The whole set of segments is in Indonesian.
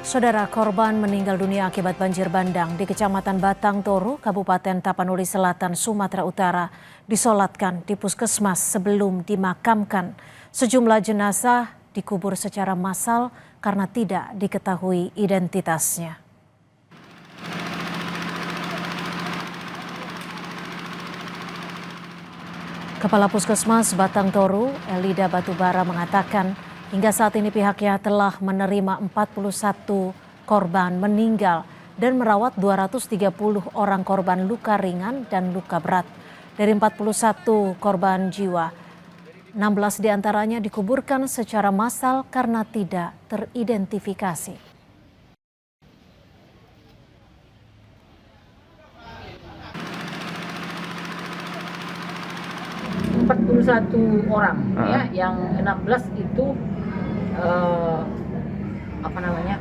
Saudara, korban meninggal dunia akibat banjir bandang di Kecamatan Batang Toru, Kabupaten Tapanuli Selatan, Sumatera Utara, disolatkan di puskesmas sebelum dimakamkan. Sejumlah jenazah dikubur secara massal karena tidak diketahui identitasnya. Kepala Puskesmas Batang Toru, Elida Batubara, mengatakan hingga saat ini pihaknya telah menerima 41 korban meninggal dan merawat 230 orang korban luka ringan dan luka berat. Dari 41 korban jiwa, 16 diantaranya dikuburkan secara massal karena tidak teridentifikasi. 41 orang ya, yang 16 itu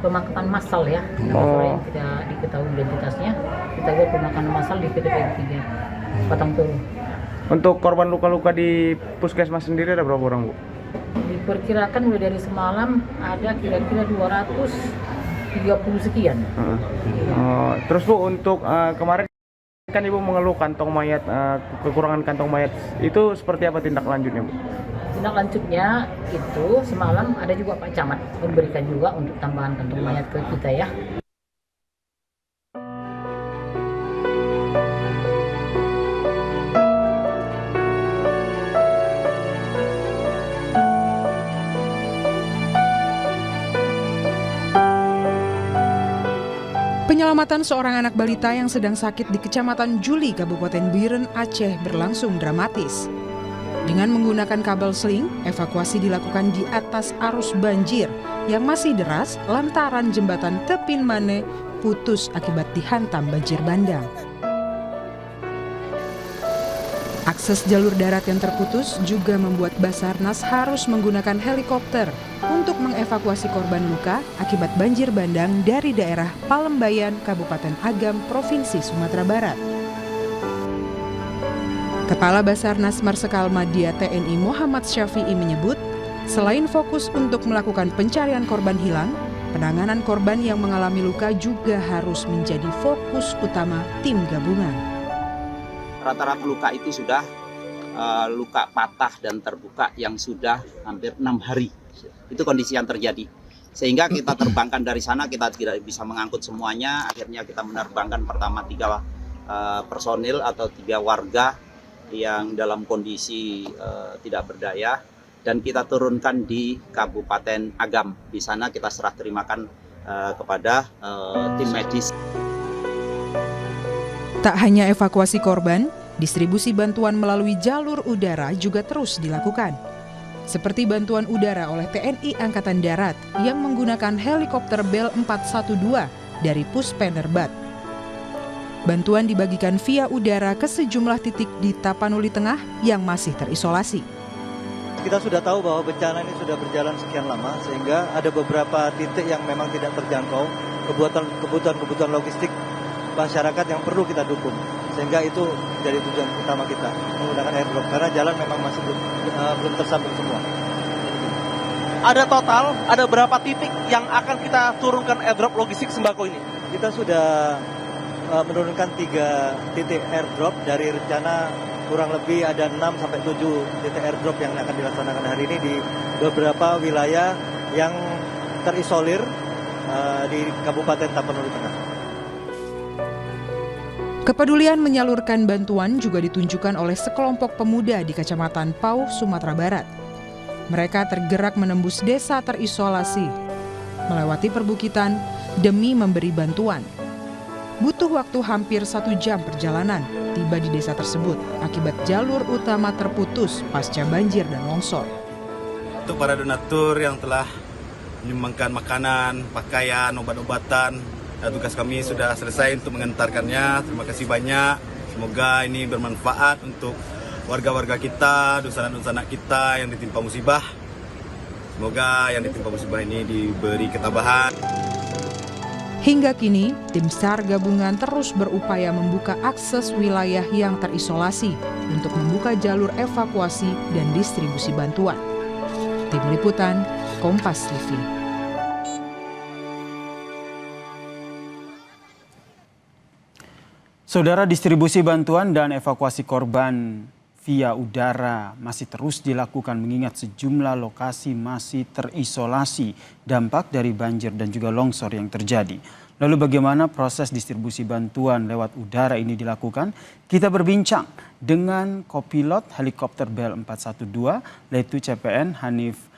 pemakaman massal ya. Yang tidak diketahui identitasnya, kita buat pemakaman massal di PTPN 3 Batang Toru. Untuk korban luka-luka di puskesmas sendiri ada berapa orang, Bu? Diperkirakan mulai dari semalam ada kira-kira 230 sekian. Terus Bu, untuk kemarin kan Ibu mengeluh kantong mayat, kekurangan kantong mayat, itu seperti apa tindak lanjutnya, Bu? Tindak lanjutnya itu semalam ada juga Pak Camat memberikan juga untuk tambahan kantong mayat ke kita ya. Penyelamatan seorang anak balita yang sedang sakit di Kecamatan Juli, Kabupaten Biren, Aceh berlangsung dramatis. Dengan menggunakan kabel sling, evakuasi dilakukan di atas arus banjir yang masih deras lantaran jembatan Tepin Mane putus akibat dihantam banjir bandang. Akses jalur darat yang terputus juga membuat Basarnas harus menggunakan helikopter untuk mengevakuasi korban luka akibat banjir bandang dari daerah Palembayan, Kabupaten Agam, Provinsi Sumatera Barat. Kepala Basarnas Marsikal Madya TNI Muhammad Syafi'i menyebut, selain fokus untuk melakukan pencarian korban hilang, penanganan korban yang mengalami luka juga harus menjadi fokus utama tim gabungan. Rata-rata luka itu sudah luka patah dan terbuka yang sudah hampir 6 hari. Itu kondisi yang terjadi. Sehingga kita terbangkan dari sana, kita tidak bisa mengangkut semuanya. Akhirnya kita menerbangkan pertama 3 personil atau 3 warga yang dalam kondisi tidak berdaya. Dan kita turunkan di Kabupaten Agam. Di sana kita serah terimakan kepada tim medis. Tak hanya evakuasi korban, distribusi bantuan melalui jalur udara juga terus dilakukan. Seperti bantuan udara oleh TNI Angkatan Darat yang menggunakan helikopter Bell 412 dari Puspenerbat. Bantuan dibagikan via udara ke sejumlah titik di Tapanuli Tengah yang masih terisolasi. Kita sudah tahu bahwa bencana ini sudah berjalan sekian lama, sehingga ada beberapa titik yang memang tidak terjangkau, kebutuhan logistik masyarakat yang perlu kita dukung, sehingga itu jadi tujuan utama kita menggunakan airdrop karena jalan memang masih belum tersambung semua. Ada berapa titik yang akan kita turunkan airdrop logistik sembako ini? Kita sudah menurunkan 3 titik airdrop dari rencana kurang lebih ada 6 sampai 7 titik airdrop yang akan dilaksanakan hari ini di beberapa wilayah yang terisolir di Kabupaten Tapanuli Tengah. Kepedulian menyalurkan bantuan juga ditunjukkan oleh sekelompok pemuda di Kecamatan Pau, Sumatera Barat. Mereka tergerak menembus desa terisolasi, melewati perbukitan demi memberi bantuan. Butuh waktu hampir 1 jam perjalanan tiba di desa tersebut akibat jalur utama terputus pasca banjir dan longsor. Untuk para donatur yang telah menyumbangkan makanan, pakaian, obat-obatan, tugas kami sudah selesai untuk mengantarkannya. Terima kasih banyak. Semoga ini bermanfaat untuk warga-warga kita, dusun-dusun kita yang ditimpa musibah. Semoga yang ditimpa musibah ini diberi ketabahan. Hingga kini, tim SAR gabungan terus berupaya membuka akses wilayah yang terisolasi untuk membuka jalur evakuasi dan distribusi bantuan. Tim Liputan, Kompas TV. Saudara, distribusi bantuan dan evakuasi korban via udara masih terus dilakukan mengingat sejumlah lokasi masih terisolasi dampak dari banjir dan juga longsor yang terjadi. Lalu bagaimana proses distribusi bantuan lewat udara ini dilakukan? Kita berbincang dengan kopilot helikopter Bell 412, Letu CPN Hanif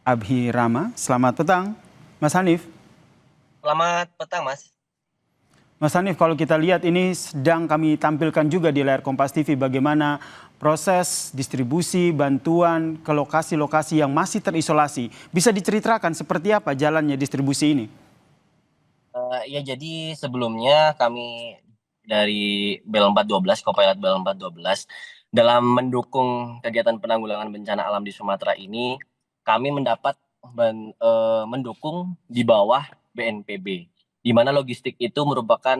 Abhirama. Selamat petang, Mas Hanif. Selamat petang, Mas. Mas Hanif, kalau kita lihat ini sedang kami tampilkan juga di layar Kompas TV bagaimana proses distribusi bantuan ke lokasi-lokasi yang masih terisolasi. Bisa diceritakan seperti apa jalannya distribusi ini? Ya, jadi sebelumnya kami dari Bel 412, Kopilot Bel 412, dalam mendukung kegiatan penanggulangan bencana alam di Sumatera ini, kami mendapat mendukung di bawah BNPB, di mana logistik itu merupakan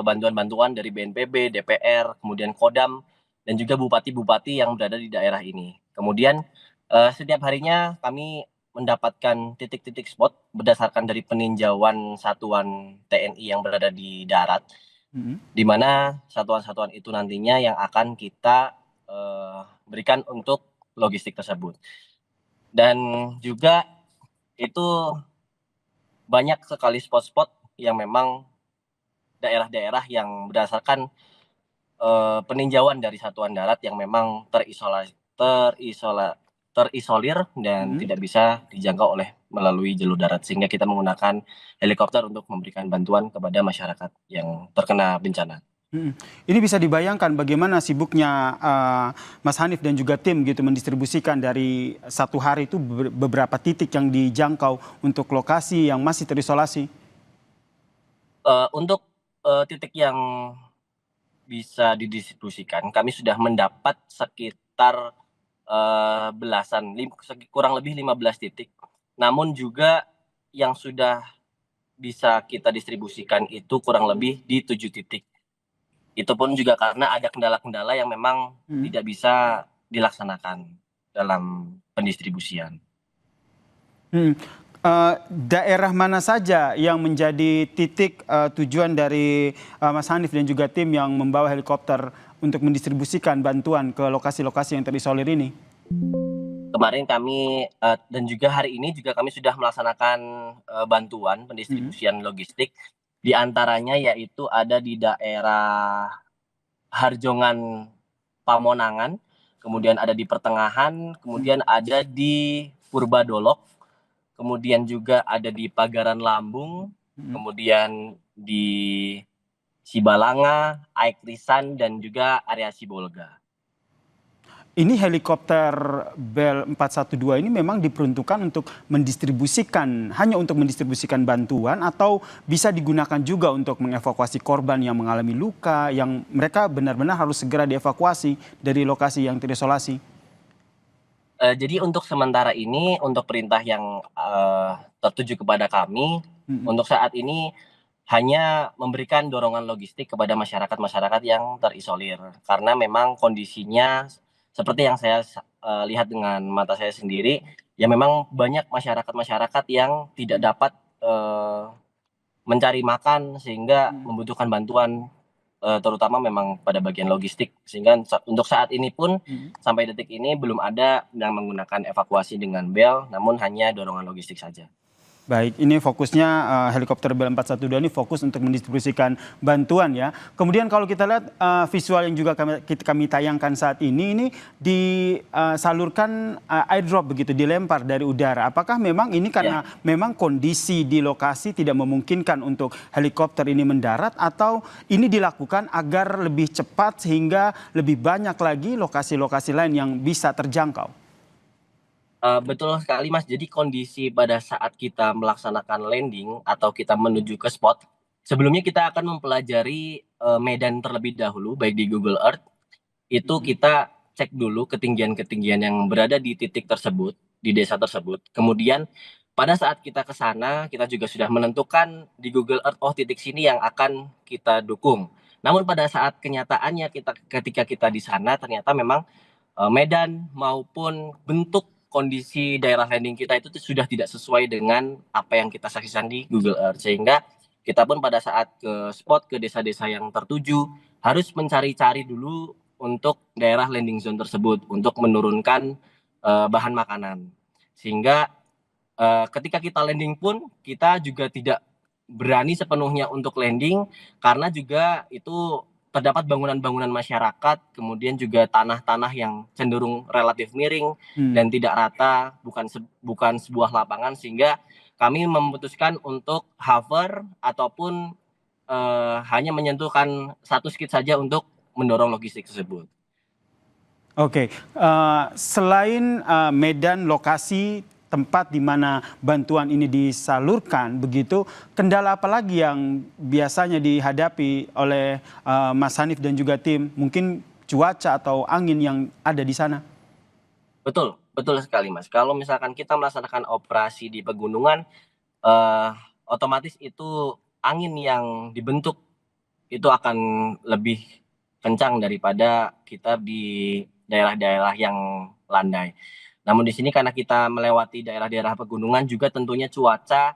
bantuan-bantuan dari BNPB, DPR, kemudian Kodam, dan juga bupati-bupati yang berada di daerah ini. Kemudian setiap harinya kami mendapatkan titik-titik spot berdasarkan dari peninjauan satuan TNI yang berada di darat, di mana satuan-satuan itu nantinya yang akan kita berikan untuk logistik tersebut. Dan juga itu banyak sekali spot-spot yang memang daerah-daerah yang berdasarkan peninjauan dari satuan darat yang memang terisolir dan tidak bisa dijangkau melalui jalur darat, sehingga kita menggunakan helikopter untuk memberikan bantuan kepada masyarakat yang terkena bencana. Ini bisa dibayangkan bagaimana sibuknya Mas Hanif dan juga tim gitu mendistribusikan dari satu hari itu beberapa titik yang dijangkau untuk lokasi yang masih terisolasi. Untuk titik yang bisa didistribusikan, kami sudah mendapat sekitar kurang lebih 15 titik. Namun juga yang sudah bisa kita distribusikan itu kurang lebih di 7 titik. Itu pun juga karena ada kendala-kendala yang memang tidak bisa dilaksanakan dalam pendistribusian. Daerah mana saja yang menjadi titik tujuan dari Mas Hanif dan juga tim yang membawa helikopter untuk mendistribusikan bantuan ke lokasi-lokasi yang terisolir ini? Kemarin kami dan juga hari ini juga kami sudah melaksanakan bantuan pendistribusian logistik. Di antaranya yaitu ada di daerah Harjongan Pamonangan, kemudian ada di Pertengahan, kemudian ada di Purbadolok, kemudian juga ada di Pagaran Lambung, kemudian di Sibalanga, Aikrisan, dan juga area Sibolga. Ini helikopter Bell 412 ini memang diperuntukkan untuk hanya untuk mendistribusikan bantuan atau bisa digunakan juga untuk mengevakuasi korban yang mengalami luka, yang mereka benar-benar harus segera dievakuasi dari lokasi yang terisolasi? Jadi untuk sementara ini, untuk perintah yang tertuju kepada kami, untuk saat ini hanya memberikan dorongan logistik kepada masyarakat-masyarakat yang terisolir. Karena memang kondisinya seperti yang saya lihat dengan mata saya sendiri, ya memang banyak masyarakat-masyarakat yang tidak dapat mencari makan sehingga membutuhkan bantuan, terutama memang pada bagian logistik. Sehingga untuk saat ini pun sampai detik ini belum ada yang menggunakan evakuasi dengan Bell, namun hanya dorongan logistik saja. Baik, ini fokusnya helikopter Bell 412 ini fokus untuk mendistribusikan bantuan ya. Kemudian kalau kita lihat visual yang juga kami tayangkan saat ini disalurkan airdrop begitu, dilempar dari udara. Apakah memang ini karena memang kondisi di lokasi tidak memungkinkan untuk helikopter ini mendarat, atau ini dilakukan agar lebih cepat sehingga lebih banyak lagi lokasi-lokasi lain yang bisa terjangkau? Betul sekali, Mas. Jadi kondisi pada saat kita melaksanakan landing atau kita menuju ke spot, sebelumnya kita akan mempelajari medan terlebih dahulu, baik di Google Earth. Itu kita cek dulu ketinggian-ketinggian yang berada di titik tersebut, di desa tersebut. Kemudian pada saat kita ke sana, kita juga sudah menentukan di Google Earth, oh titik sini yang akan kita dukung. Namun pada saat kenyataannya ketika kita di sana, ternyata memang medan maupun bentuk kondisi daerah landing kita itu sudah tidak sesuai dengan apa yang kita saksikan di Google Earth, sehingga Kita pun pada saat ke spot, ke desa-desa yang tertuju, harus mencari-cari dulu untuk daerah landing zone tersebut, untuk menurunkan bahan makanan. Sehingga ketika kita landing pun, kita juga tidak berani sepenuhnya untuk landing, karena juga itu terdapat bangunan-bangunan masyarakat, kemudian juga tanah-tanah yang cenderung relatif miring dan tidak rata, bukan sebuah lapangan, sehingga kami memutuskan untuk hover ataupun hanya menyentuhkan satu skit saja untuk mendorong logistik tersebut. Oke, selain medan lokasi tempat di mana bantuan ini disalurkan, begitu kendala apa lagi yang biasanya dihadapi oleh Mas Hanif dan juga tim? Mungkin cuaca atau angin yang ada di sana? Betul sekali Mas. Kalau misalkan kita melaksanakan operasi di pegunungan, otomatis itu angin yang dibentuk itu akan lebih kencang daripada kita di daerah-daerah yang landai. Namun di sini karena kita melewati daerah-daerah pegunungan juga tentunya cuaca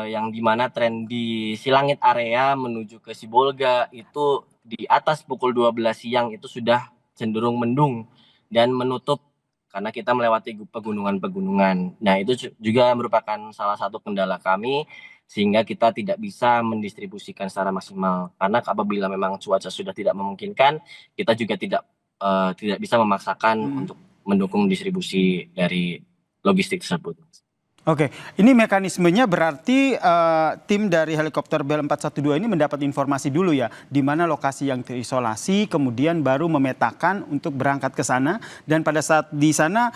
yang dimana tren di Silangit area menuju ke Sibolga itu di atas pukul 12 siang itu sudah cenderung mendung dan menutup karena kita melewati pegunungan-pegunungan. Nah itu juga merupakan salah satu kendala kami sehingga kita tidak bisa mendistribusikan secara maksimal. Karena apabila memang cuaca sudah tidak memungkinkan, kita juga tidak bisa memaksakan untuk mendukung distribusi dari logistik tersebut. Oke, ini mekanismenya berarti tim dari helikopter Bell 412 ini mendapat informasi dulu ya, di mana lokasi yang terisolasi, kemudian baru memetakan untuk berangkat ke sana. Dan pada saat di sana,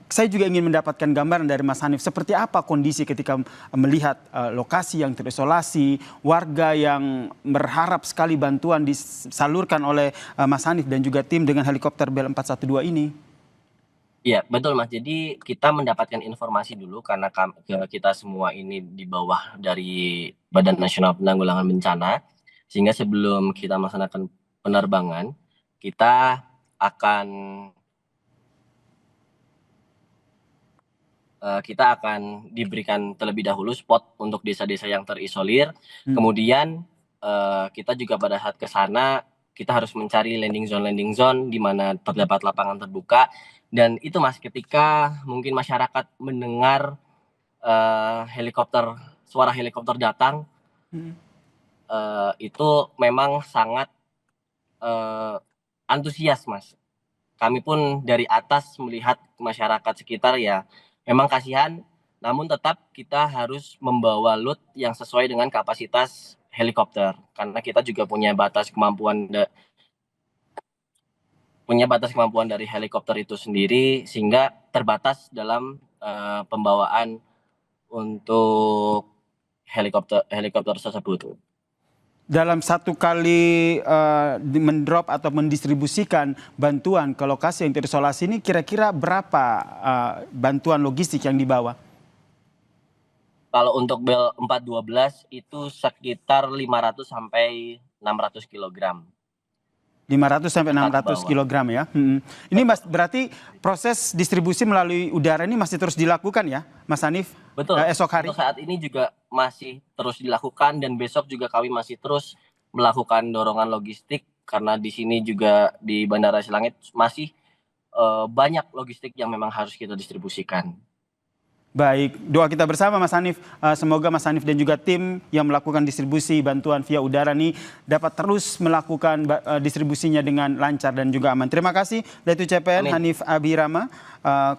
saya juga ingin mendapatkan gambaran dari Mas Hanif, seperti apa kondisi ketika melihat lokasi yang terisolasi, warga yang berharap sekali bantuan disalurkan oleh Mas Hanif dan juga tim dengan helikopter Bell 412 ini. Iya, betul Mas. Jadi kita mendapatkan informasi dulu karena kita semua ini di bawah dari Badan Nasional Penanggulangan Bencana. Sehingga sebelum kita melaksanakan penerbangan, kita akan diberikan terlebih dahulu spot untuk desa-desa yang terisolir. Kemudian kita juga pada saat ke sana, kita harus mencari landing zone di mana terdapat lapangan terbuka. Dan itu Mas, ketika mungkin masyarakat mendengar suara helikopter datang, itu memang sangat antusias Mas. Kami pun dari atas melihat masyarakat sekitar ya memang kasihan, namun tetap kita harus membawa load yang sesuai dengan kapasitas helikopter. Karena kita juga punya batas kemampuan dari helikopter itu sendiri, sehingga terbatas dalam pembawaan untuk helikopter tersebut. Dalam satu kali mendrop atau mendistribusikan bantuan ke lokasi yang terisolasi ini, kira-kira berapa bantuan logistik yang dibawa? Kalau untuk Bell 412 itu sekitar 500 sampai 600 kg. 500 sampai 600 kg ya. Ini Mas, berarti proses distribusi melalui udara ini masih terus dilakukan ya, Mas Hanif? Betul. Esok hari. Untuk saat ini juga masih terus dilakukan dan besok juga kami masih terus melakukan dorongan logistik karena di sini juga di Bandara Silangit masih banyak logistik yang memang harus kita distribusikan. Baik, doa kita bersama Mas Hanif. Semoga Mas Hanif dan juga tim yang melakukan distribusi bantuan via udara ini dapat terus melakukan distribusinya dengan lancar dan juga aman. Terima kasih Letu CPN Hanif Abhirama,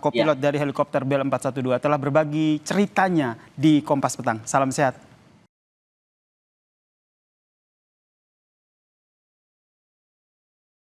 kopilot dari helikopter Bell 412 telah berbagi ceritanya di Kompas Petang. Salam sehat.